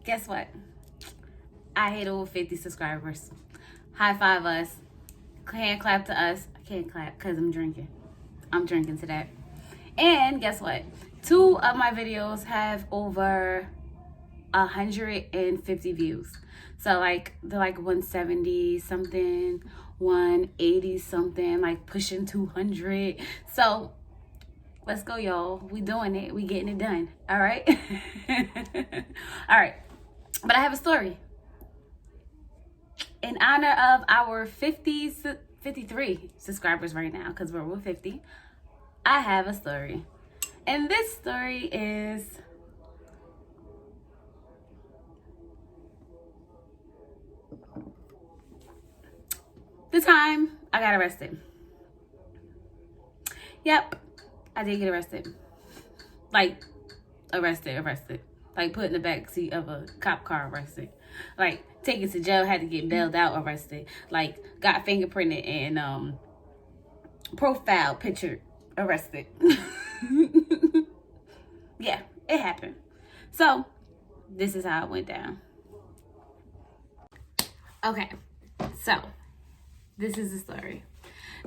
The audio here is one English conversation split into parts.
guess what? I hit over 50 subscribers. High five us. Hand clap to us. I can't clap because I'm drinking. I'm drinking to that. And guess what? 2 of my videos have over 150 views. So like they're like 170 something, 180 something, like pushing 200. So let's go, y'all. We doing it. We getting it done. All right. All right. But I have a story. In honor of our 53 subscribers right now, because we're over 50, I have a story. And this story is the time I got arrested. Yep, I did get arrested. Like, arrested. Like, put in the back seat of a cop car, arrested. Like, taken to jail, had to get bailed out, arrested. Like, got fingerprinted and profile picture, arrested. Yeah, it happened. So, this is how it went down. Okay, so this is the story.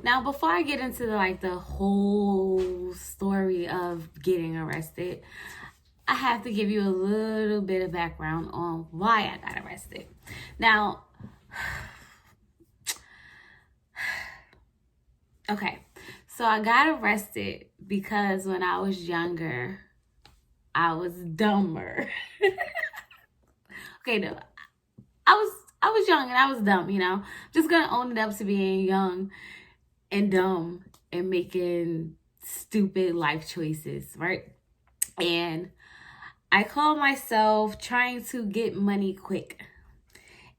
Now, before I get into the whole story of getting arrested, I have to give you a little bit of background on why I got arrested. Now, okay, so I got arrested because when I was younger, I was dumber. Okay, no, I was young and I was dumb, you know. Just gonna own it up to being young and dumb and making stupid life choices, right? And I call myself trying to get money quick.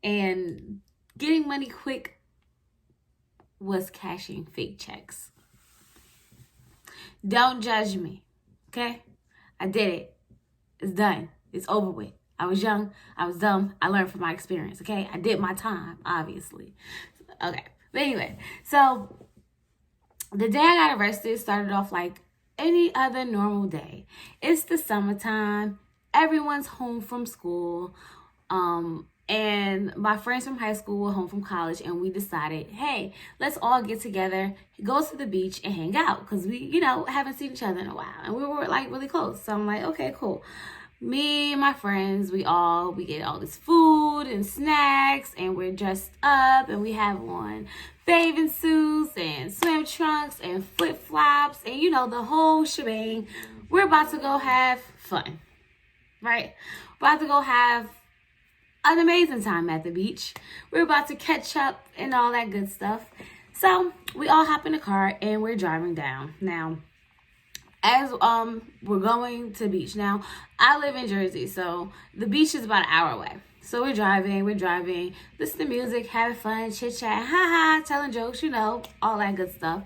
And getting money quick was cashing fake checks. Don't judge me, okay? I did it. It's done. It's over with. I was young. I was dumb. I learned from my experience, okay? I did my time, obviously. Okay. But anyway, so the day I got arrested started off like any other normal day. It's the summertime. Everyone's home from school. And my friends from high school were home from college, and we decided, hey, let's all get together, go to the beach and hang out, because we, haven't seen each other in a while, and we were like really close. So I'm like, okay, cool. Me and my friends, we get all this food and snacks, and we're dressed up, and we have on bathing suits and swim trunks and flip-flops and the whole shebang. We're about to go have fun, right? We're about to go have an amazing time at the beach. We're about to catch up and all that good stuff. So we all hop in the car and we're driving down. Now, as we're going to the beach. Now, I live in Jersey, so the beach is about an hour away. So we're driving, listen to music, having fun, chit chat, telling jokes, all that good stuff.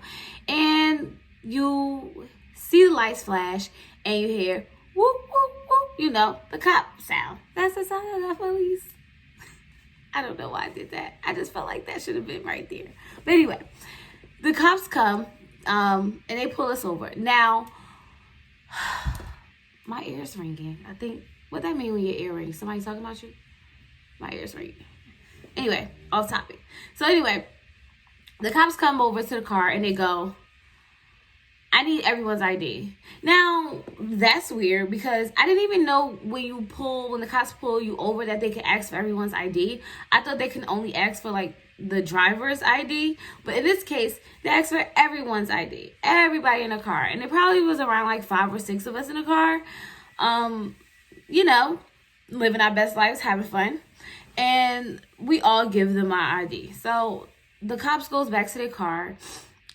And you see the lights flash and you hear whoop, whoop, whoop, the cop sound. That's the sound of the police. I don't know why I did that. I just felt like that should have been right there. But anyway, the cops come and they pull us over. Now, my ear's ringing. I think, what that mean when your ear rings? Somebody talking about you? My ear's ringing. Anyway, off topic. So anyway, the cops come over to the car and they go, I need everyone's ID. Now, that's weird because I didn't even know when the cops pull you over that they can ask for everyone's ID. I thought they can only ask for like the driver's ID. But in this case, they asked for everyone's ID. Everybody in the car. And it probably was around like 5 or 6 of us in the car. Living our best lives, having fun. And we all give them our ID. So the cops goes back to their car.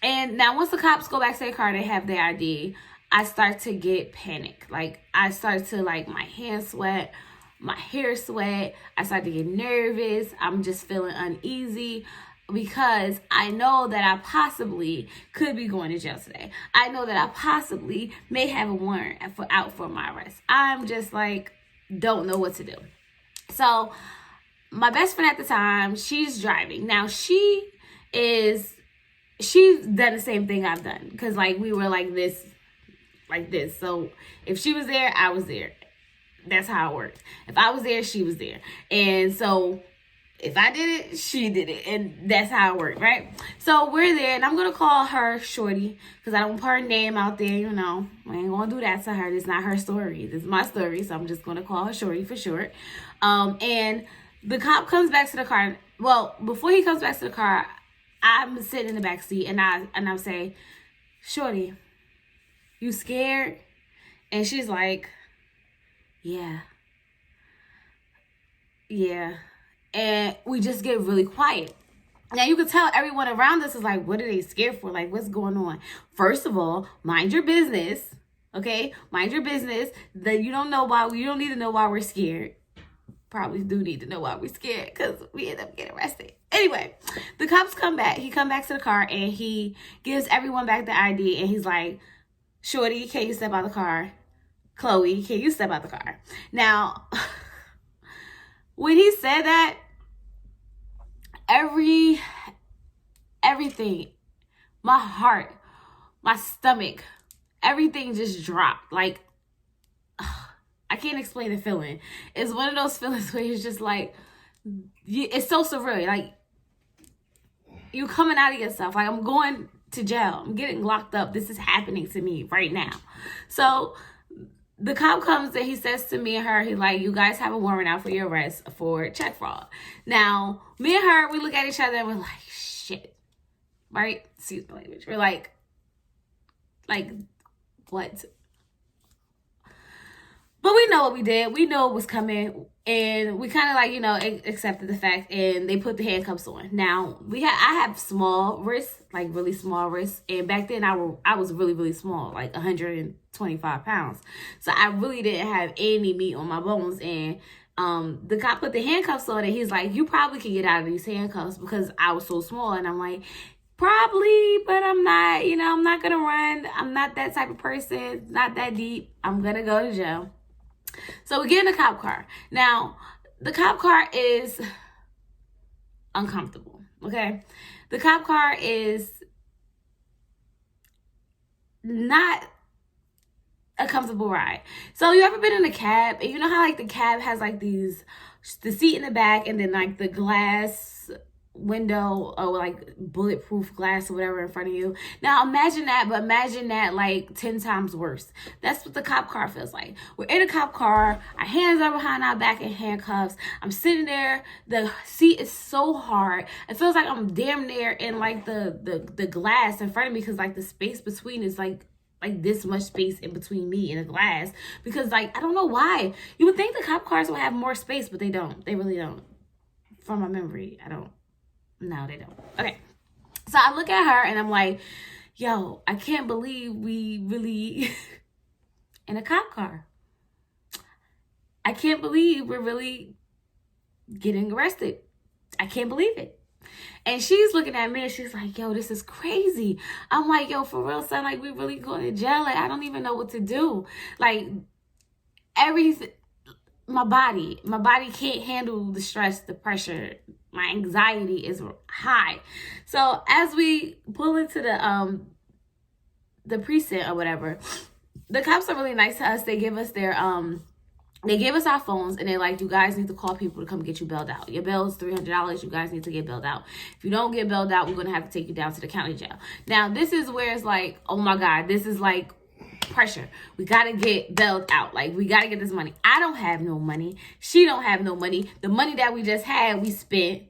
And now once the cops go back to their car, they have their ID, I start to get panic. Like, I start to, my hands sweat, my hair sweat. I start to get nervous. I'm just feeling uneasy because I know that I possibly could be going to jail today. I know that I possibly may have a warrant out for my arrest. I'm just, don't know what to do. So, my best friend at the time, she's driving. Now, she's done the same thing I've done because we were like this. So if she was there, I was there. That's how it works. If I was there, she was there. And so if I did it, she did it. And that's how it worked, right? So we're there, and I'm going to call her Shorty because I don't put her name out there, you know. I ain't going to do that to her. This is not her story. This is my story, so I'm just going to call her Shorty for short. And the cop comes back to the car. Well, before he comes back to the car, I'm sitting in the back seat, and I say, Shorty, you scared? And she's like, yeah. And we just get really quiet. Now you can tell everyone around us is like, what are they scared for? Like, what's going on? First of all, mind your business. Okay? Mind your business. That you don't need to know why we're scared. Probably do need to know why we're scared because we end up getting arrested. Anyway, the cops come back. He come back to the car and he gives everyone back the ID and he's like, Shorty, can you step out of the car? Chloe, can you step out of the car? Now, when he said that, everything, my heart, my stomach, everything just dropped. Like, I can't explain the feeling. It's one of those feelings where it's just like, it's so surreal. Like, you coming out of yourself. Like, I'm going to jail. I'm getting locked up. This is happening to me right now. So the cop comes and he says to me and her, he's like, you guys have a warrant out for your arrest for check fraud. Now, me and her, we look at each other and we're like, shit. Right? Excuse my language. We're like, what? But we know what we did. We know what was coming. And we kind of like, you know, accepted the fact. And they put the handcuffs on. Now, I have small wrists, like really small wrists. And back then, I was really, really small, like 125 pounds. So I really didn't have any meat on my bones. And the cop put the handcuffs on. And he's like, you probably can get out of these handcuffs because I was so small. And I'm like, probably, but I'm not, you know, I'm not going to run. I'm not that type of person. Not that deep. I'm going to go to jail. So we get in the cop car. Now, the cop car is uncomfortable, okay? The cop car is not a comfortable ride. So you ever been in a cab? And you know how like the cab has like the seat in the back and then like the glass window or like bulletproof glass or whatever in front of you. Now imagine that, but imagine that like 10 times worse. That's what the cop car feels like. We're in a cop car, our hands are behind our back in handcuffs. I'm sitting there, the seat is so hard. It feels like I'm damn near in like the glass in front of me because like the space between is like this much space in between me and the glass. Because like, I don't know why. You would think the cop cars would have more space, but they don't. They really don't. From my memory, No, they don't. Okay. So I look at her and I'm like, yo, I can't believe we really in a cop car. I can't believe we're really getting arrested. I can't believe it. And she's looking at me and she's like, yo, this is crazy. I'm like, yo, for real, son, like we really going to jail. Like, I don't even know what to do. Like everything, my body can't handle the stress, the pressure. My anxiety is high. So as we pull into the precinct or whatever, the cops are really nice to us. They give us our phones and they're like, you guys need to call people to come get you bailed out. Your bill is $300. You guys need to get bailed out. If you don't get bailed out, we're going to have to take you down to the county jail. Now, this is where it's like, oh my God, this is like pressure. We got to get bailed out. Like, we got to get this money. I don't have no money. She don't have no money. The money that we just had, we spent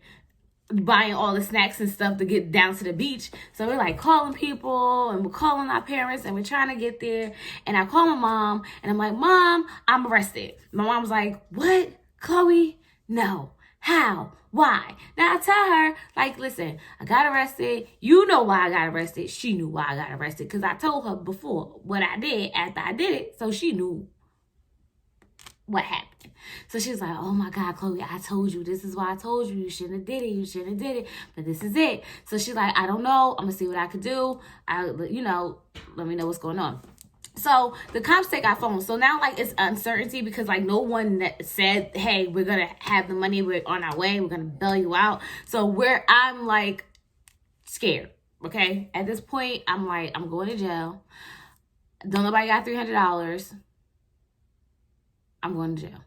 buying all the snacks and stuff to get down to the beach. So we're like calling people and we're calling our parents and we're trying to get there. And I call my mom and I'm like, Mom, I'm arrested. My mom's like, what? Chloe? No. How? Why? Now I tell her, like, listen, I got arrested. You know why I got arrested. She knew why I got arrested because I told her before what I did after I did it. So she knew what happened. So she was like, oh my God, Chloe, I told you. This is why I told you. You shouldn't have did it. You shouldn't have did it. But this is it. So she's like, I don't know. I'm going to see what I could do. Let me know what's going on. So the cops take our phones. So now like it's uncertainty because like no one said, hey, we're going to have the money. We're on our way. We're going to bail you out. So I'm like scared. Okay. At this point, I'm like, I'm going to jail. Don't nobody got $300. I'm going to jail.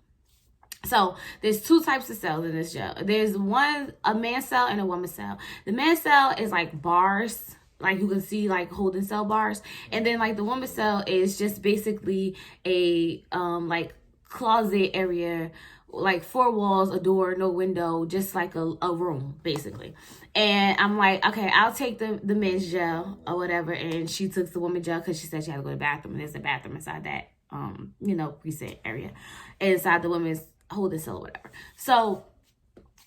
So there's two types of cells in this jail. There's a man cell and a woman cell. The man cell is like bars, like you can see like holding cell bars. And then like the woman cell is just basically a like closet area, like 4 walls, a door, no window, just like a room basically. And I'm like, okay, I'll take the men's jail or whatever. And she took the women's jail because she said she had to go to the bathroom, and there's a bathroom inside that preset area inside the women's holding cell or whatever. So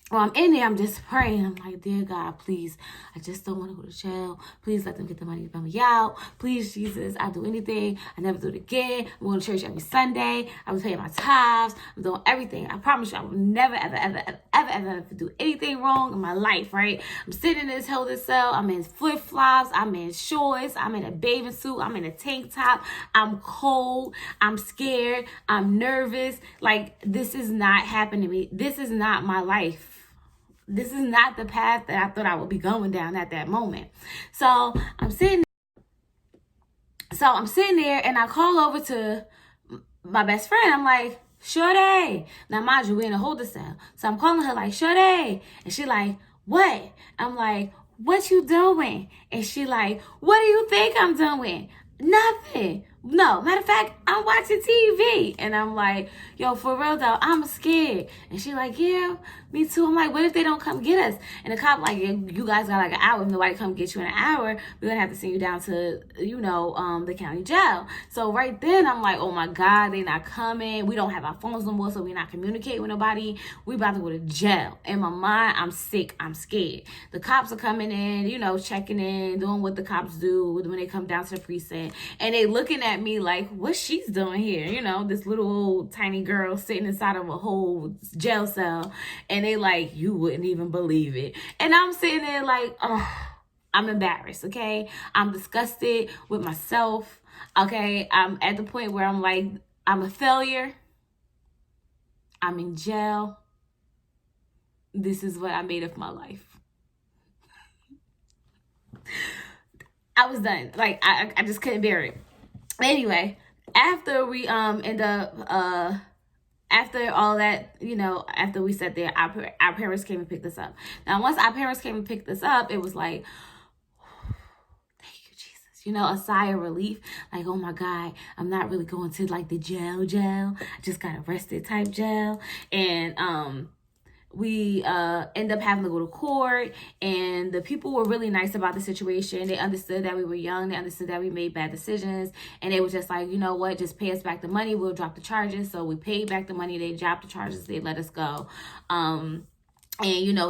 while I'm in there, I'm just praying. I'm like, dear God, please, I just don't want to go to jail. Please let them get the money to bail me out. Please, Jesus, I'll do anything. I never do it again. I'm going to church every Sunday. I was paying my tithes. I'm doing everything. I promise you, I will never, ever, ever, ever, ever, ever, ever do anything wrong in my life, right? I'm sitting in this holding cell. I'm in flip-flops. I'm in shorts. I'm in a bathing suit. I'm in a tank top. I'm cold. I'm scared. I'm nervous. Like, this is not happening to me. This is not my life. This is not the path that I thought I would be going down at that moment. So I'm sitting there and I call over to my best friend. I'm like, Shorty. Now, mind you, we're in a holder cell. So I'm calling her like, Shorty. And she like, what? I'm like, what you doing? And she like, what do you think I'm doing? Nothing. No, matter of fact, I'm watching TV. And I'm like, yo, for real though, I'm scared. And she like, yeah, me too. I'm like, what if they don't come get us? And the cop like, you guys got like an hour. If nobody come get you in an hour, we're gonna have to send you down to, the county jail. So right then I'm like, oh my God, they not coming. We don't have our phones no more, so we're not communicating with nobody. We about to go to jail. In my mind, I'm sick. I'm scared. The cops are coming in, checking in, doing what the cops do when they come down to the precinct. And they looking at me like, what she's doing here? This little old tiny girl sitting inside of a whole jail cell. And they like, you wouldn't even believe it. And I'm sitting there like, oh, I'm embarrassed, okay? I'm disgusted with myself, okay? I'm at the point where I'm like, I'm a failure. I'm in jail. This is what I made of my life. I was done. Like, I just couldn't bear it. Anyway, after we end up after all that, after we sat there, our parents came and picked us up. Now, once our parents came and picked us up, it was like, thank you, Jesus. A sigh of relief. Like, oh my God, I'm not really going to like the jail. I just got arrested type jail. And we end up having to go to court, and the people were really nice about the situation. They understood that we were young. They understood that we made bad decisions, and they were just like, you know what, just pay us back the money. We'll drop the charges. So we paid back the money. They dropped the charges. They let us go. And,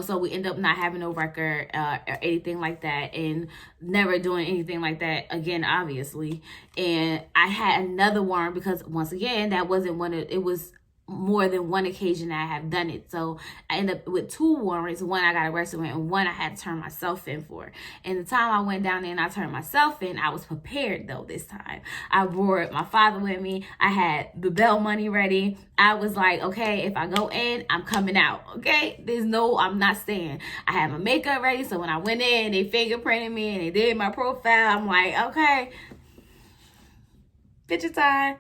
so we end up not having no record or anything like that, and never doing anything like that again, obviously. And I had another warrant because, once again, that wasn't it was more than one occasion that I have done it. So I ended up with 2 warrants. One I got arrested with, and one I had to turn myself in for. And the time I went down there and I turned myself in, I was prepared though this time. I brought my father with me. I had the bail money ready. I was like, okay, if I go in, I'm coming out. Okay? I'm not staying. I had my makeup ready. So when I went in, they fingerprinted me and they did my profile. I'm like, okay, picture time,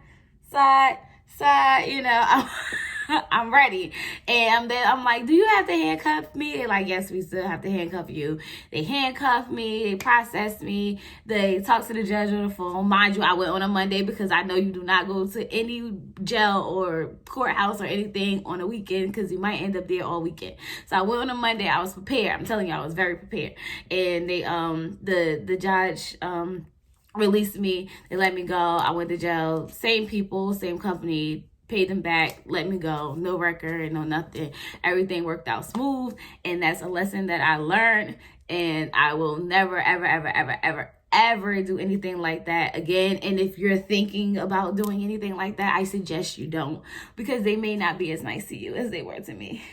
side, I'm ready. And then I'm like, do you have to handcuff me? They're like, yes, we still have to handcuff you. They handcuffed me. They processed me. They talked to the judge on the phone. Mind you, I went on a Monday because I know you do not go to any jail or courthouse or anything on a weekend because you might end up there all weekend. So I went on a Monday. I was prepared. I'm telling you, I was very prepared. And they, the judge, released me. They let me go. I went to jail. Same people, same company, paid them back, let me go. No record, no nothing. Everything worked out smooth. And that's a lesson that I learned. And I will never, ever, ever, ever, ever, ever do anything like that again. And if you're thinking about doing anything like that, I suggest you don't, because they may not be as nice to you as they were to me.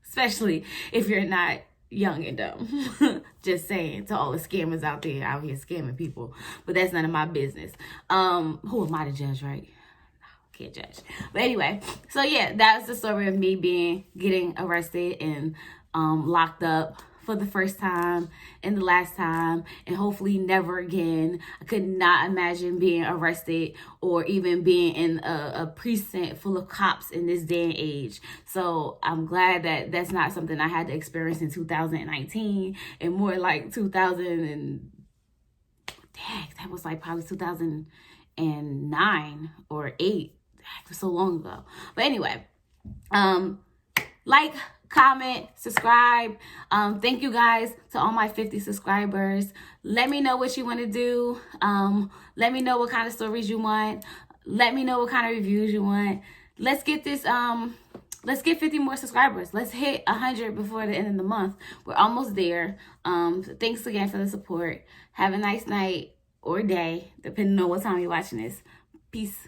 Especially if you're not young and dumb. Just saying to all the scammers out there out here scamming people, but that's none of my business. Who am I to judge, right? No, can't judge. But anyway, so yeah, that's the story of me getting arrested and locked up for the first time and the last time, and hopefully never again. I could not imagine being arrested or even being in a precinct full of cops in this day and age. So I'm glad that that's not something I had to experience in 2019 and more like 2000 and dang, that was like probably 2009 or 8. It was so long ago. But anyway, like, comment, subscribe. Thank you guys to all my 50 subscribers. Let me know what you want to do. Let me know what kind of stories you want. Let me know what kind of reviews you want. Let's get this, let's get 50 more subscribers. Let's hit 100 before the end of the month. We're almost there. Thanks again for the support. Have a nice night or day, depending on what time you're watching this. Peace.